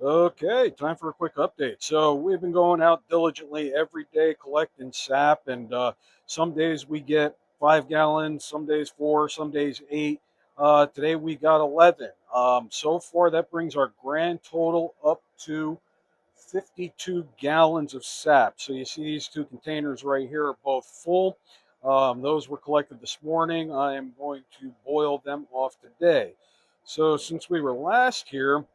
Okay, time for a quick update. So we've been going out diligently every day collecting sap, and some days we get 5 gallons, some days four, some days eight. Today we got 11. So far, that brings our grand total up to 52 gallons of sap. So you see these two containers right here are both full. Those were collected this morning. I am going to boil them off today. So since we were last here,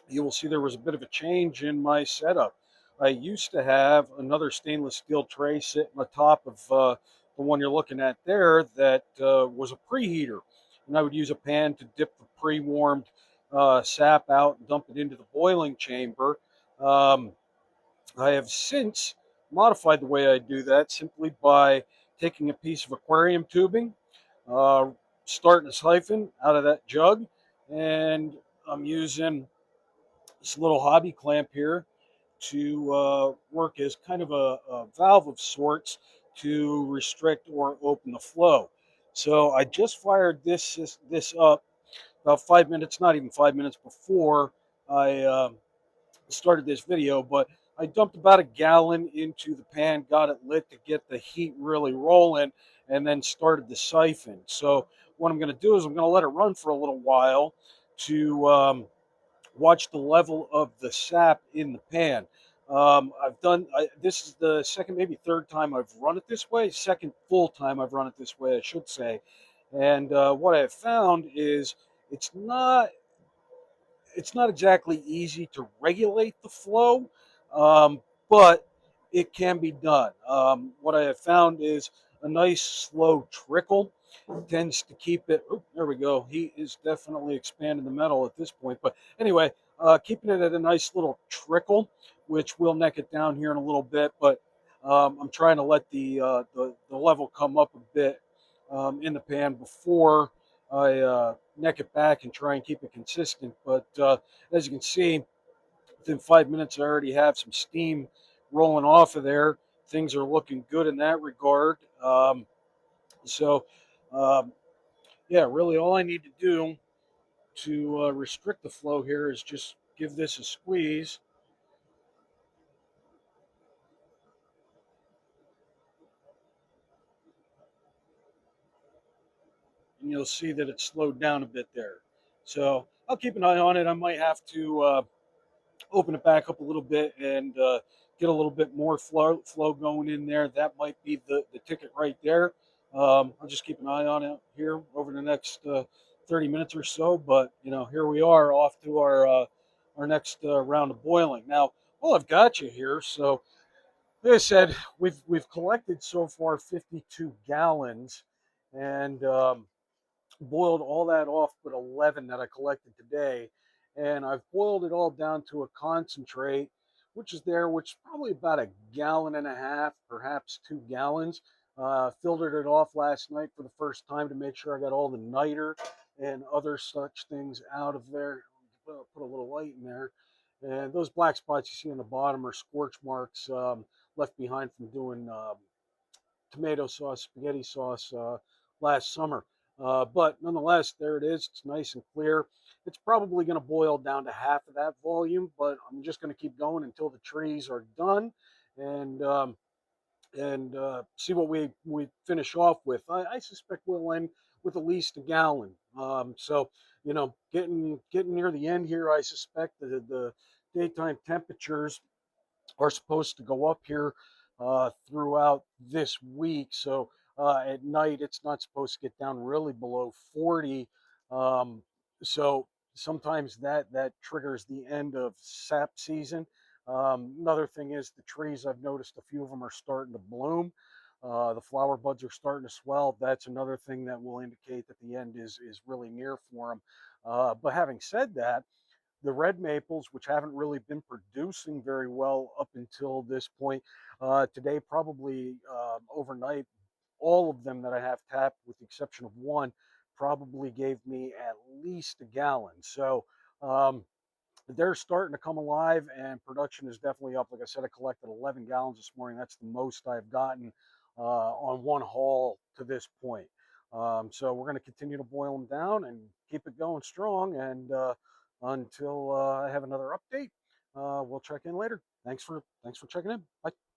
you will see there was a bit of a change in my setup. I used to have another stainless steel tray sitting on top of the one you're looking at there that was a preheater. And I would use a pan to dip the pre-warmed sap out and dump it into the boiling chamber. Um, I have since modified the way I do that simply by taking a piece of aquarium tubing, uh, starting a siphon out of that jug, and I'm using this little hobby clamp here to work as kind of a valve of sorts to restrict or open the flow. So I just fired this up about 5 minutes, not even 5 minutes before I started this video, but I dumped about a gallon into the pan, got it lit to get the heat really rolling, and then started the siphon. So what I'm going to do is I'm going to let it run for a little while to watch the level of the sap in the pan. This is the second, maybe third time I've run it this way. Second full time I've run it this way, I should say. And what I have found is it's not it's not exactly easy to regulate the flow, but it can be done. What I have found is a nice slow trickle tends to keep it. Oh, there we go. He is definitely expanding the metal at this point. But anyway, keeping it at a nice little trickle, which will neck it down here in a little bit. But I'm trying to let the level come up a bit in the pan before I neck it back and try and keep it consistent. But as you can see, within 5 minutes, I already have some steam rolling off of there. Things are looking good in that regard. So, um, yeah, really all I need to do to restrict the flow here is just give this a squeeze, and you'll see that it's slowed down a bit there. So I'll keep an eye on it. I might have to open it back up a little bit and get a little bit more flow going in there. That might be the ticket right there. I'll just keep an eye on it here over the next 30 minutes or so. But here we are off to our next round of boiling. Now, well, I've got you here. So, like I said, we've collected so far 52 gallons, and boiled all that off but 11 that I collected today. And I've boiled it all down to a concentrate, which is probably about a gallon and a half, perhaps 2 gallons. Filtered it off last night for the first time to make sure I got all the niter and other such things out of there. Put a little light in there. And those black spots you see on the bottom are scorch marks left behind from doing tomato sauce, spaghetti sauce last summer. But nonetheless, there it is. It's nice and clear. It's probably going to boil down to half of that volume, but I'm just going to keep going until the trees are done, and see what we finish off with. I suspect we'll end with at least a gallon. So getting near the end here, I suspect the daytime temperatures are supposed to go up here throughout this week. So at night, it's not supposed to get down really below 40. Um, so sometimes that triggers the end of sap season. Another thing is the trees. I've noticed a few of them are starting to bloom. The flower buds are starting to swell. That's another thing that will indicate that the end is really near for them. But having said that, the red maples, which haven't really been producing very well up until this point. Today, probably overnight, all of them that I have tapped, with the exception of one, probably gave me at least a gallon. So they're starting to come alive, and production is definitely up. Like I said, I collected 11 gallons this morning. That's the most I've gotten on one haul to this point. So we're going to continue to boil them down and keep it going strong, and until I have another update, we'll check in later. Thanks for checking in. Bye.